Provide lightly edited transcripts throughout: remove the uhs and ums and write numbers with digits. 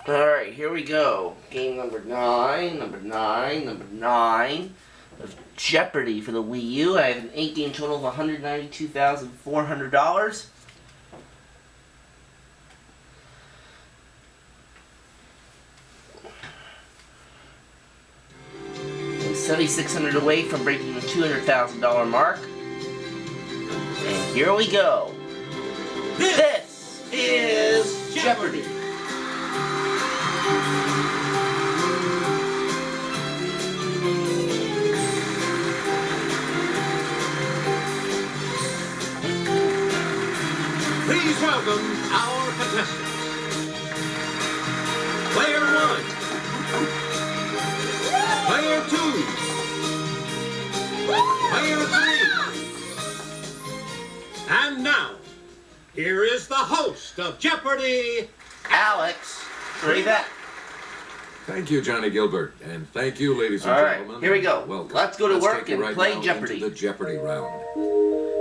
Alright, here we go. Game number 9 of Jeopardy for the Wii U. I have an 8-game total of $192,400. I'm 7,600 away from breaking the $200,000 mark. And here we go. This is Jeopardy! Please welcome our contestants. Player 1. Player 2. Player 3. And now, here is the host of Jeopardy, Alex, ready that? Thank you, Johnny Gilbert, and thank you, ladies and Alright, gentlemen. here we go. Welcome. Let's go to work take you and right play now Jeopardy. into the Jeopardy round.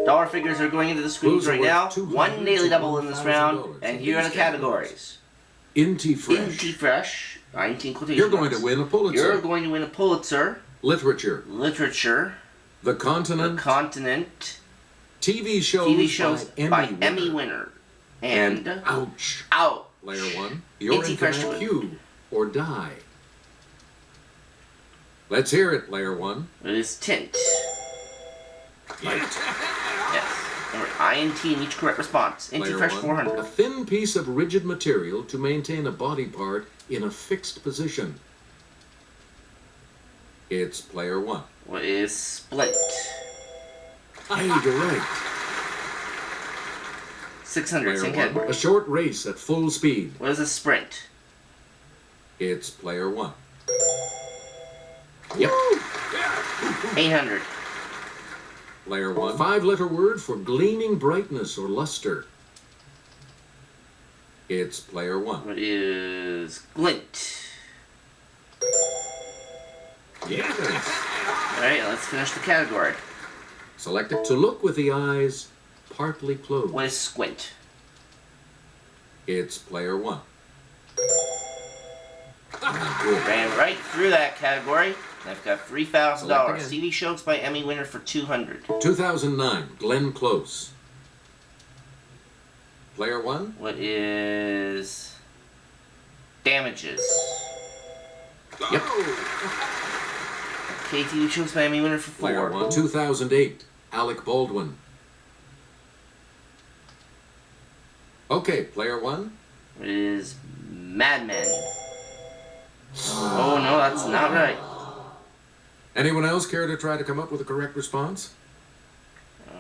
Dollar figures are going into the screens Clues are right worth now. $200 One daily double in to this round, $1,000 and in here are these the categories. Inti Fresh. Inti Fresh, 19 quotation You're going marks. to win a Pulitzer. You're going to win a Pulitzer. Literature. Literature. The The Continent. Continent. TV shows, TV shows by Emmy winner. winner. And Ouch. out. Player 1. You're Inti in Fresh command. win. Q or die. Let's hear it, Player 1. It is tint. Light. Yes. Remember, I and T in each correct response. Inti Player Fresh 1. 400. A thin piece of rigid material to maintain a body part in a fixed position. It's Player 1. What is splint? Hey, you're right. 600. Same Player 1. category. A short race at full speed. What is a sprint? It's Player 1. Yep. 800. Player 1. 5-letter word for gleaming brightness or luster. It's Player 1. What is glint? Yes. Alright, let's finish the category. Select it. To look with the eyes partly closed. What is squint? It's Player 1. Good. Ran right through that category. I've got $3,000. Select again. TV shows by Emmy winner for $200. 2009. Glenn Close. Player 1. What is damages? Yep. Okay, TV shows by Emmy winner for Player 4. 1. 2008. Alec Baldwin. Okay, Player 1. What is Mad Men? Oh no, that's not right. Anyone else care to try to come up with a correct response?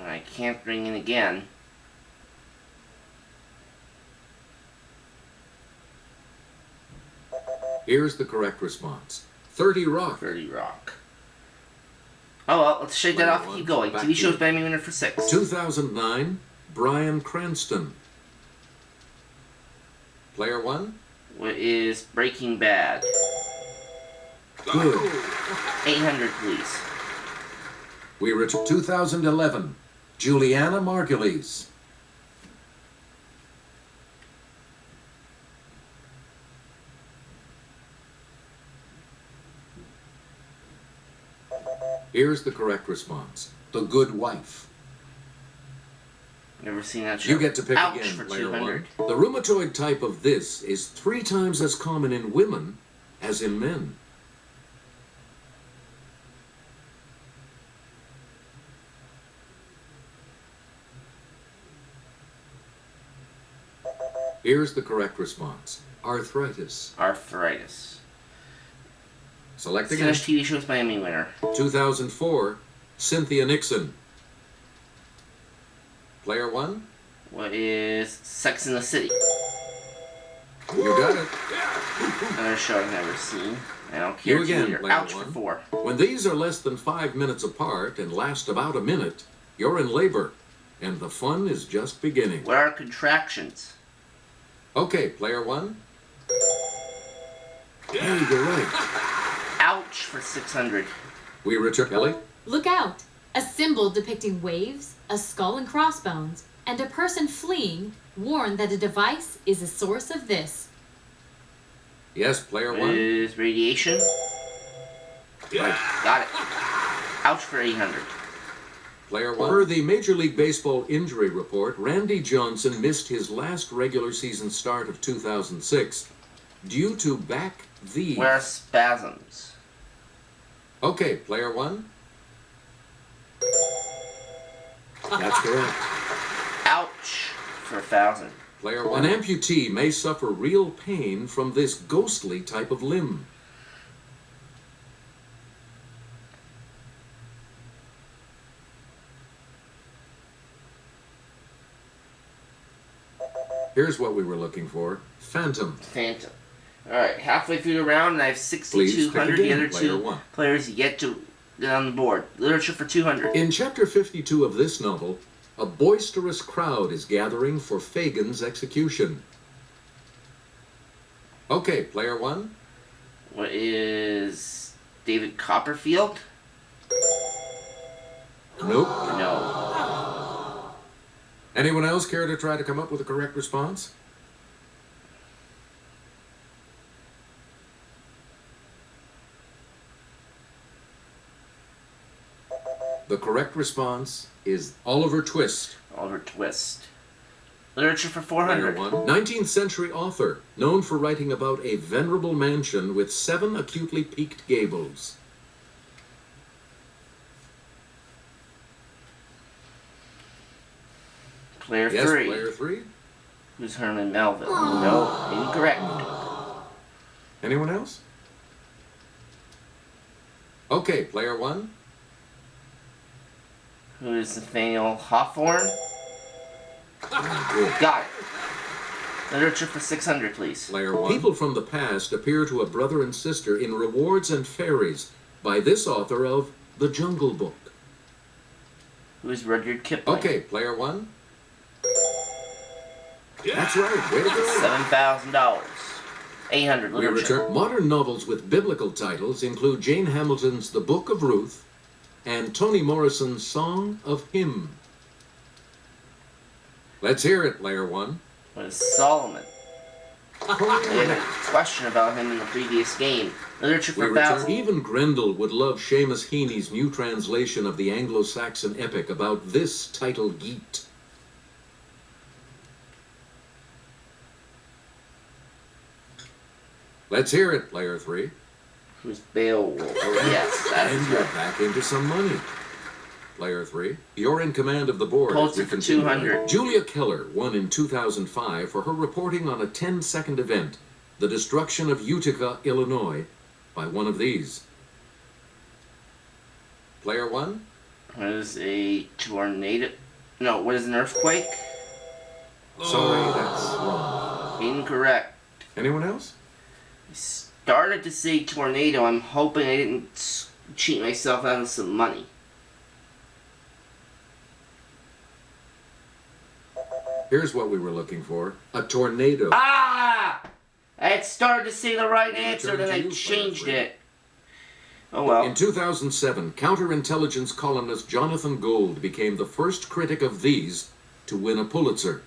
I can't ring in again. Here's the correct response. 30 Rock. 30 Rock. Oh well, let's shake that off and keep going. Back TV to shows you. by Emmy winner for 6. 2009. Bryan Cranston. Player 1. What is Breaking Bad? Good. 800, please. We reach 2011. Juliana Margulies. Here's the correct response. The Good Wife. Never seen that show. You get to pick Ouch again, for Player 200. 1. The rheumatoid type of this is 3 times as common in women as in men. Here's the correct response. Arthritis. Arthritis. Select again. Finish TV shows by Emmy winner. 2004. Cynthia Nixon. Player 1. What is Sex in the City? You got it. Another show I've never seen. I don't care. You again, either. Player Ouch 1. for 4. When these are less than 5 minutes apart and last about a minute, you're in labor, and the fun is just beginning. What are contractions? Okay, Player 1. Hey, you're right. Ouch for 600. We Richard Kelly. Look out! A symbol depicting waves, a skull and crossbones, and a person fleeing warn that a device is a source of this. Yes, player one. Is radiation? Right. Got it. Ouch for 800. Player one. Per the Major League Baseball injury report, Randy Johnson missed his last regular season start of 2006 due to back these. Where are spasms? Okay, player one. That's correct. Ouch for 1,000. Player one. An amputee may suffer real pain from this ghostly type of limb. Here's what we were looking for. Phantom. Phantom. Alright, halfway through the round, and I have Please pick 6,200. again, The other player two one. players yet to get on the board. Literature for 200. In chapter 52 of this novel, a boisterous crowd is gathering for Fagin's execution. Okay, player one. What is David Copperfield? Nope. No. Anyone else care to try to come up with a correct response? The correct response is Oliver Twist. Oliver Twist. Literature for Player 400. one. 19th century author, known for writing about a venerable mansion with 7 acutely peaked gables. Player Yes, 3. player 3. Who's Herman Melville? No, incorrect. Anyone else? Okay, player one. Who is Nathaniel Hawthorne? Good. Got it. Literature for 600, please. Player one. People from the past appear to a brother and sister in Rewards and Fairies by this author of The Jungle Book. Who is Rudyard Kipling? Okay, player one. That's right. Way to go. $7,000. 800 We literature. return. Modern novels with biblical titles include Jane Hamilton's The Book of Ruth and Toni Morrison's Song of Him. Let's hear it, player one. What is Solomon? We had a question about him in the previous game. Literature We for return. 1,000. Even Grendel would love Seamus Heaney's new translation of the Anglo-Saxon epic about this title geet. Let's hear it, player three. Who's Beowulf? Oh, yes, that And is you're right. back into some money. Player three. You're in command of the board. Pulitzer as we for continue. 200. Julia Keller won in 2005 for her reporting on a 10-second event, the destruction of Utica, Illinois, by one of these. Player one. What is a tornado? No, what is an earthquake? Sorry, that's wrong. Incorrect. Anyone else? I started to say tornado. I'm hoping I didn't cheat myself out of some money. Here's what we were looking for. A tornado. Ah! I had started to say the right answer, then I Return to you, changed Player it. Oh well. In 2007, counterintelligence columnist Jonathan Gold became the first critic of these to win a Pulitzer.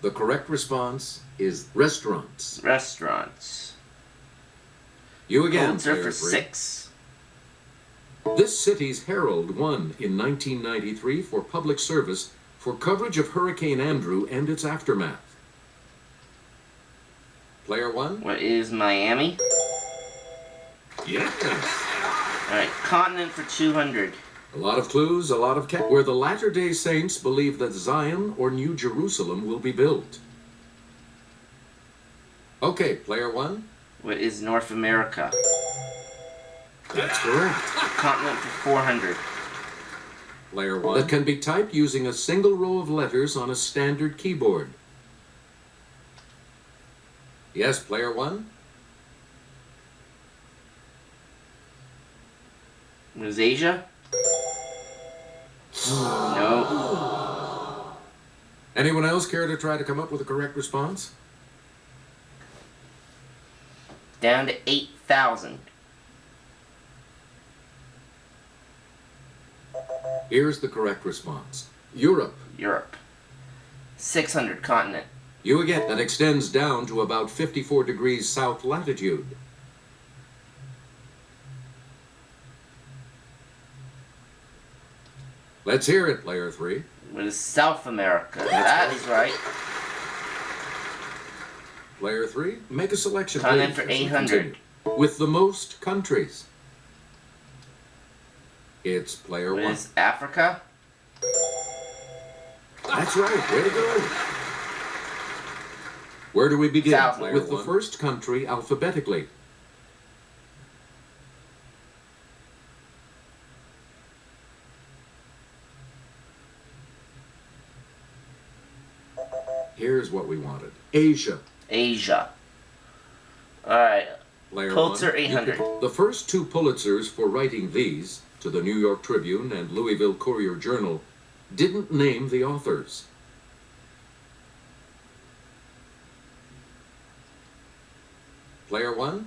The correct response is restaurants. Restaurants. You again, Pulitzer player for three. 6. This city's Herald won in 1993 for public service for coverage of Hurricane Andrew and its aftermath. Player one? What is Miami? Yes. Alright, continent for 200. A lot of clues, a lot of where the Latter-day Saints believe that Zion or New Jerusalem will be built. Okay, player one. What is North America? That's correct. Continent for 400. Player one. That can be typed using a single row of letters on a standard keyboard. Yes, player one. What is Asia? No. Anyone else care to try to come up with a correct response? Down to 8,000. Here's the correct response. Europe. Europe. 600, continent. You again. That extends down to about 54 degrees south latitude. Let's hear it, player 3. It is South America. That is right. Player 3, make a selection. Continent please, for as we 800. continue. With the most countries. It's player It 1. is Africa. That's right. Way to go. Where do we begin? South, player With the 1. first country alphabetically. Here's what we wanted. Asia. Asia. Alright. Player Pulitzer, 1. 800. The first 2 Pulitzers for writing these, to the New York Tribune and Louisville Courier Journal, didn't name the authors. Player 1.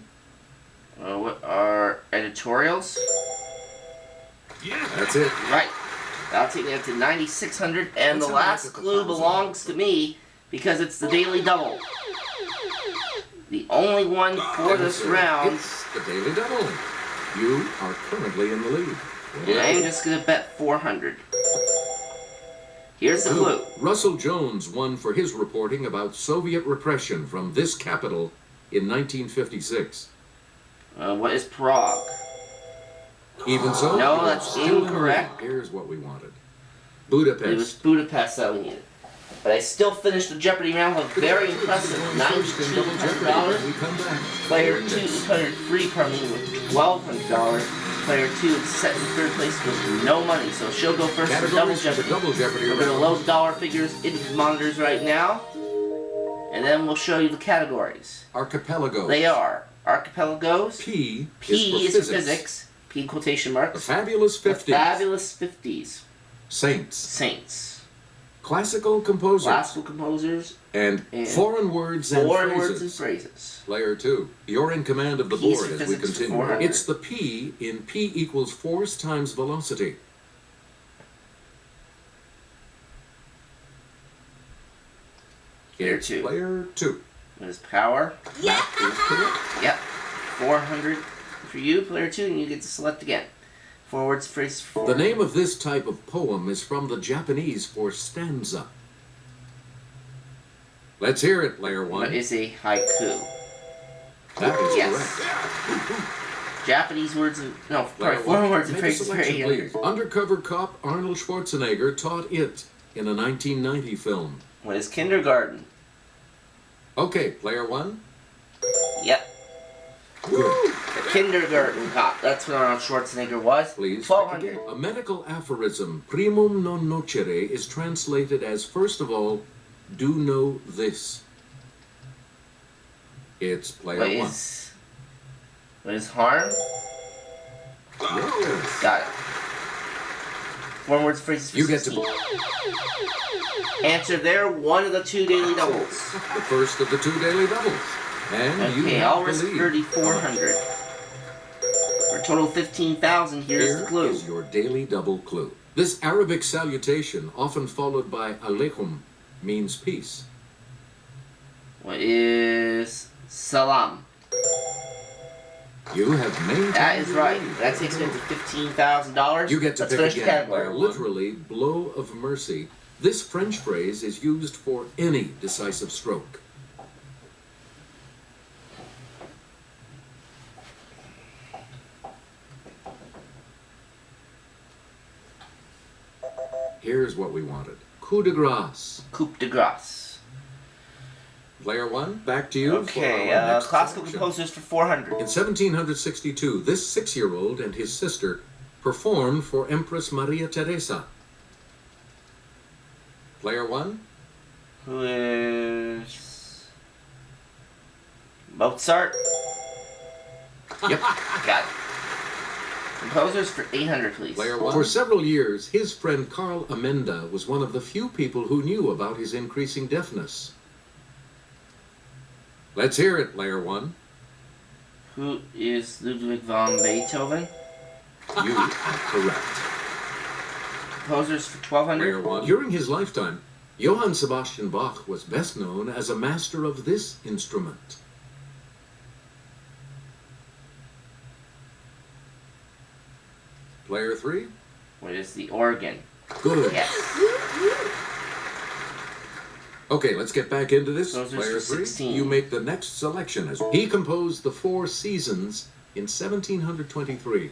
What are editorials? Yeah. That's it. Right. That'll take me up to 9,600, and That's the how I last get the clue 1,000. belongs to me because it's the Daily Double. The only one for this round. It's the Daily Double. You are currently in the lead. And I'm just gonna bet 400. Here's the clue. Russell Jones won for his reporting about Soviet repression from this capital in 1956. What is Prague? Even so, No, you're that's still in the lead. incorrect. Here's what we wanted. It was Budapest. Budapest that we needed. But I still finished the Jeopardy round with a very impressive First in Double Jeopardy. $9,200. When we come back. Player 2 3 coming in with $1,200. Player 2 is set in third place with no money, so she'll go first for Double Categories for the Jeopardy. Double Jeopardy. We're going to load dollar figures into the monitors right now, and then we'll show you the categories. Archipelago. They are Archipelagos, P, P is for physics. P in quotation The marks, Fabulous the 50s. Fabulous 50s, Saints. Saints, Classical composers. classical composers, And and foreign words and foreign phrases. words and phrases. Player 2, you're in command of the P's board for as we physics for continue. 400. It's the P in P equals force times velocity. Player It's 2. Player 2. What is power? That is correct. Yep. 400 for you, player 2, and you get to select again. Four words, phrase, 4. The name of this type of poem is from the Japanese for stanza. Let's hear it, Player 1. What is a haiku? That is Yes. correct. Japanese words and no, Player sorry, foreign 1, words and make a phrases for selection, 800. please. Undercover cop Arnold Schwarzenegger taught it in a 1990 film. What is kindergarten? Okay, Player 1. Yep. Good. The kindergarten cop. That's what Arnold Schwarzenegger was. Please. 1,200. A medical aphorism, primum non nocere, is translated as, first of all, do know this. It's Player 1. What is harm? Yes. Got it. Foreign words, phrases for You get 16. Answer there, one of the 2 daily doubles. The first of the 2 daily doubles. And you Okay, have I'll the risk lead. 3,400. For a total of 15,000, here's the Here clue. is your daily double clue. This Arabic salutation, often followed by ALEIKUM, means peace. What is salam? You have maintained That is your right. lead. That takes me to $15,000. You get to Let's pick finish the again. category. Literally, blow of mercy. This French phrase is used for any decisive stroke. Here's what we wanted. Coup de grace. Coup de grace. Player 1, back to you. Okay, for our next classical selection. composers for 400. In 1762, this 6-year-old and his sister performed for Empress Maria Theresa. Player 1, Who is Mozart? Yep. Got it. Composers for 800, please. Player 1. For several years, his friend Carl Amenda was one of the few people who knew about his increasing deafness. Let's hear it, Player 1. Who is Ludwig von Beethoven? You are correct. composers for Player 1200. 1. During his lifetime, Johann Sebastian Bach was best known as a master of this instrument. Player 3. What is the organ? Good. Yes. Okay, let's get back into this. Composers Player for 3, 16. you make the next selection. As he composed the Four Seasons in 1723.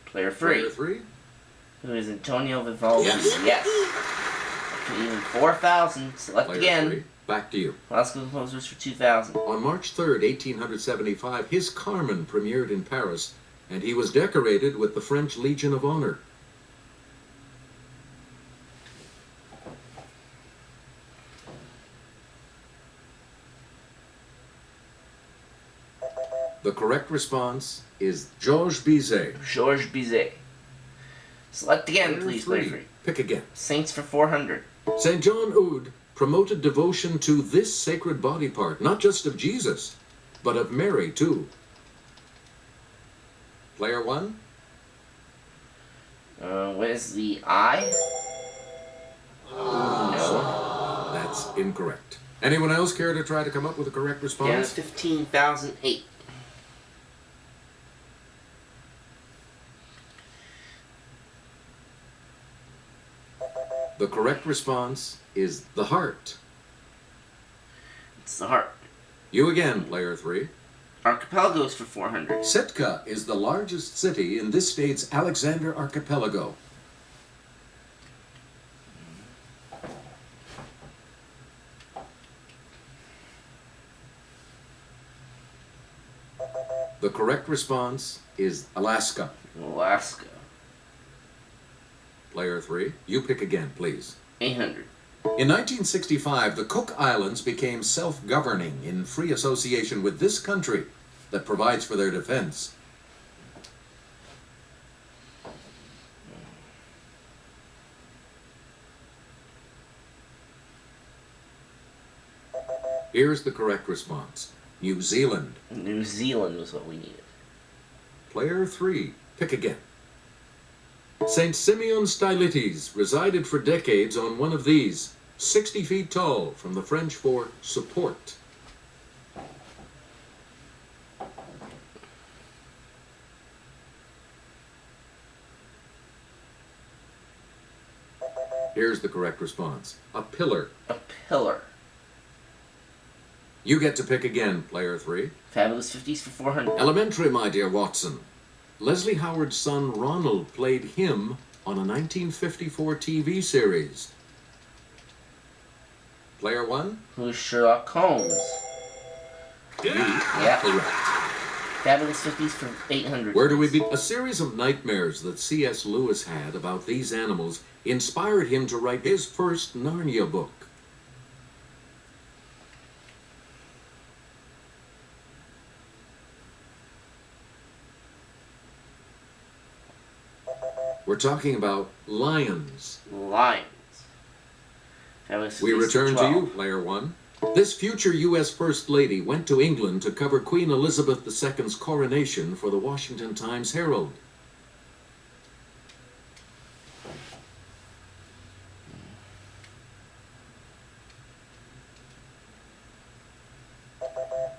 Player 3. Player 3. Who is Antonio Vivaldi? Yes. Yes. Okay, even 4,000. Select Player again. 3. Back to you. Classical composers for 2,000. On March 3rd, 1875, his Carmen premiered in Paris, and he was decorated with the French Legion of Honor. The correct response is Georges Bizet. Georges Bizet. Select again, Player please, 3. player 3. Pick again. Saints for 400. St. John Eudes promoted devotion to this sacred body part, not just of Jesus, but of Mary, too. Player 1. What is the I? No. That's incorrect. Anyone else care to try to come up with a correct Yeah, response? 15,008. The correct response is the heart. It's the heart. You again, player 3. Archipelagos for 400. SITKA is the largest city in this state's Alexander Archipelago. The correct response is Alaska. Alaska. Player 3, you pick again, please. 800. In 1965, the Cook Islands became self-governing in free association with this country that provides for their defense. Here's the correct response. New Zealand. New Zealand was what we needed. Player 3, pick again. St. Simeon Stylites resided for decades on one of these, 60 feet tall, from the French for support. Here's the correct response. A pillar. A pillar. You get to pick again, player 3. Fabulous 50s for 400. Elementary, my dear Watson. Leslie Howard's son Ronald played him on a 1954 TV series. Player 1? Who's Sherlock Holmes? Yeah. Correct. Fabulous 50s for 800. Where do we be? A series of nightmares that C.S. Lewis had about these animals inspired him to write his first Narnia book. We're talking about lions. Lions. Fabulous 50s We for return to 12. you, player 1. This future U.S. First Lady went to England to cover Queen Elizabeth II's coronation for the Washington Times-Herald.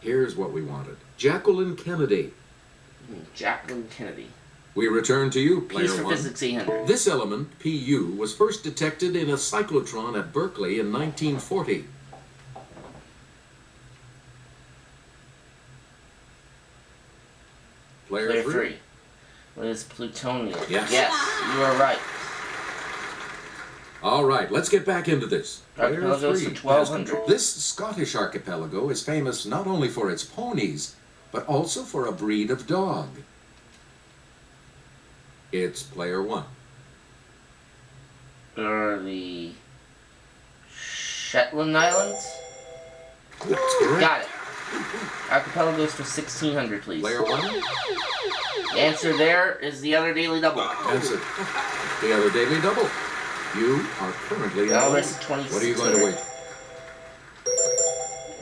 Here's what we wanted. Jacqueline Kennedy. Jacqueline Kennedy. We return to you, player Peace for 1. Physics 800. This element, Pu, was first detected in a cyclotron at Berkeley in 1940. Player 3. What is plutonium? Yes. Yes, you are right. All right, let's get back into this. Player Archipelagos 3. for 1200. This Scottish archipelago is famous not only for its ponies, but also for a breed of dog. It's player 1. Or the Shetland Islands? That's correct. Got it. Archipelagos for 1600, please. Player 1. The answer there is the other daily double. Answer. The other daily double. You are currently Now at there's 26. What are you going to wait?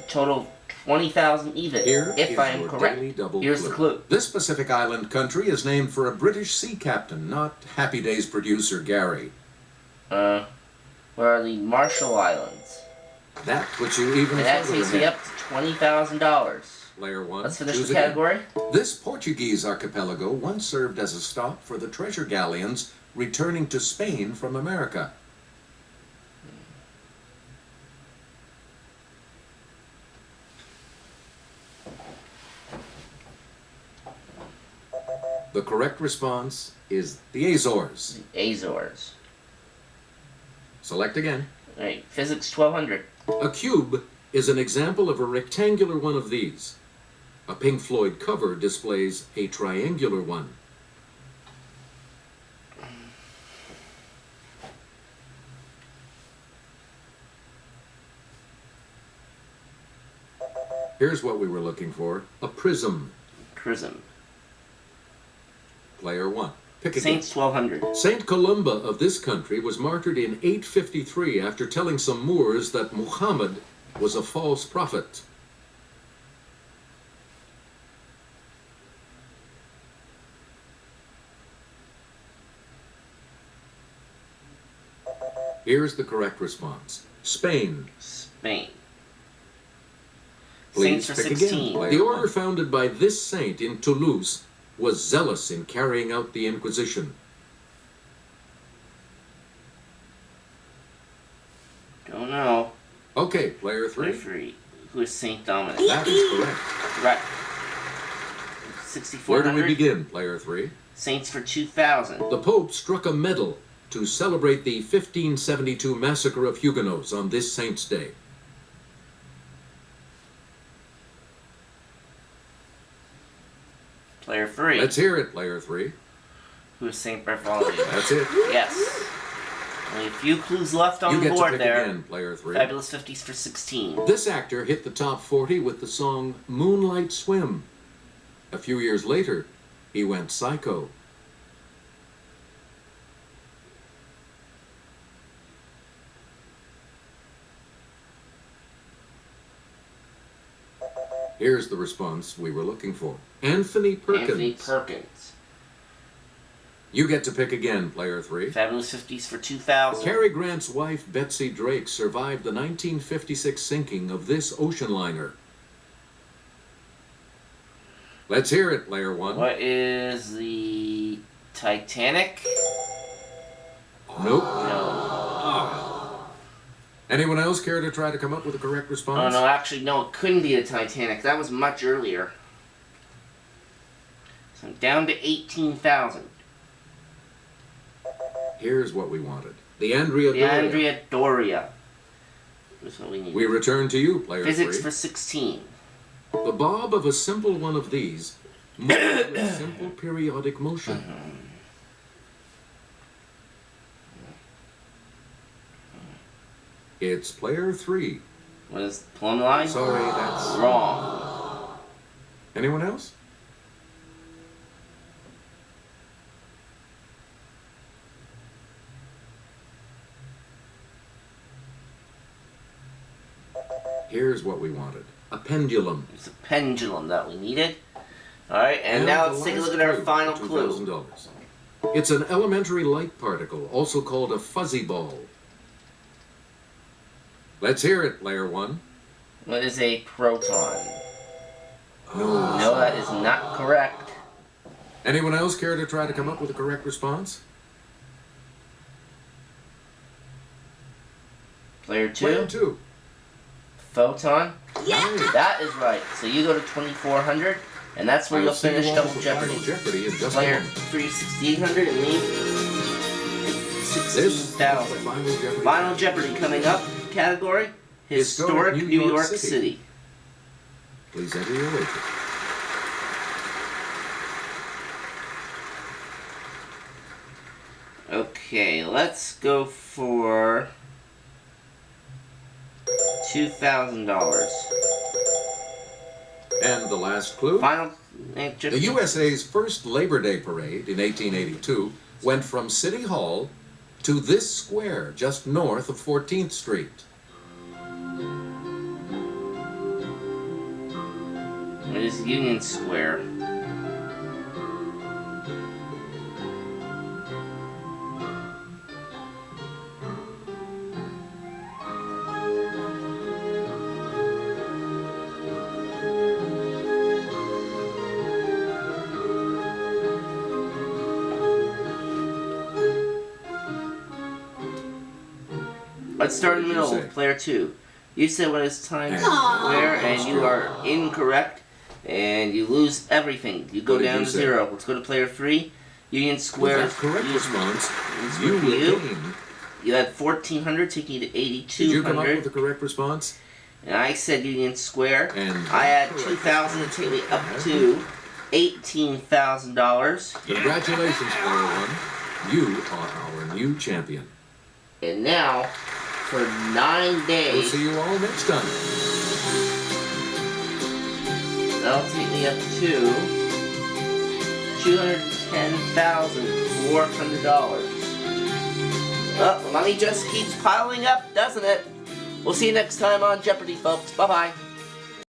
Total 20,000 even, Here if is I am your correct. daily double Here's the clue. This Pacific Island country is named for a British sea captain, not Happy Days producer Gary. Where are the Marshall Islands? That puts you even And that further takes me ahead. up to $20,000. Player 1, Let's finish choose the again. category. This Portuguese archipelago once served as a stop for the treasure galleons returning to Spain from America. The correct response is the Azores. The Azores. Select again. Alright, physics 1200. A cube is an example of a rectangular one of these. A Pink Floyd cover displays a triangular one. Here's what we were looking for. A prism. Prism. Player 1. Pick again. Saints 1200. Saint Columba of this country was martyred in 853 after telling some Moors that Muhammad was a false prophet. Here's the correct response. Spain. Spain. Please Saints for pick 16. again. Player The one. order founded by this saint in Toulouse was zealous in carrying out the Inquisition. Don't know. Okay, player 3. Player 3. Who is Saint Dominic? That is correct. Right. Where do we 6400. begin, player 3? Saints for 2000. The Pope struck a medal to celebrate the 1572 massacre of Huguenots on this saint's day. Player 3. Let's hear it, player 3. Who is Saint Bartholomew? That's it. Yes. Only a few clues left on You the get to board pick there. again, player 3. Fabulous 50s for 16. This actor hit the top 40 with the song Moonlight Swim. A few years later, he went psycho. Here's the response we were looking for. Anthony Perkins. Anthony Perkins. You get to pick again, player 3. Fabulous 50s for 2000. Cary Grant's wife, Betsy Drake, survived the 1956 sinking of this ocean liner. Let's hear it, player 1. What is the Titanic? Nope. No. Anyone else care to try to come up with a correct Oh response? no, actually no, it couldn't be the Titanic. That was much earlier. So I'm down to 18,000. Here's what we wanted. The Andrea The Doria. Andrea Doria. That's what we need. We return to you, player Physics 3. for 16. The bob of a simple one of these moves with simple periodic motion. It's player 3. What is plumb line? Sorry, that's... Wrong. Anyone else? Here's what we wanted. A pendulum. It's a pendulum that we needed. Alright, and now the let's take a last look at our clue, final clue. $2,000. It's an elementary light particle, also called a fuzzy ball. Let's hear it, player 1. What is a proton? No. No, that is not correct. Anyone else care to try to come up with a correct response? Player 2? Player 2. Photon? Nice. That is right. So you go to 2,400, and that's where I'll you'll see you finish all Double for Jeopardy. Final Jeopardy in just a Player moment. 3, 6,800, and me, This is the 16,000. Final Jeopardy. Final Jeopardy coming up. Category: Historic New York City. Please enter your wager. Okay, let's go for $2,000. And the last clue? Final The Jeopardy. USA's first Labor Day parade in 1882 went from City Hall to this square just north of 14th Street. It is Union Square. Let's start in the middle with player 2. You said when it's Times Square and you are incorrect and you lose everything. You go down to 0. Let's go to player 3. Union Square. With that correct response, you will gain. You had 1,400, taking you to 8,200. Did you come up with the correct response? And I said Union Square. And I had 2,000 to take me up to $18,000. Congratulations, player 1. You are our new champion. And now, for 9 days, We'll see you all next time. that'll take me up to $210,400. Well, the money just keeps piling up, doesn't it? We'll see you next time on Jeopardy, folks. Bye-bye.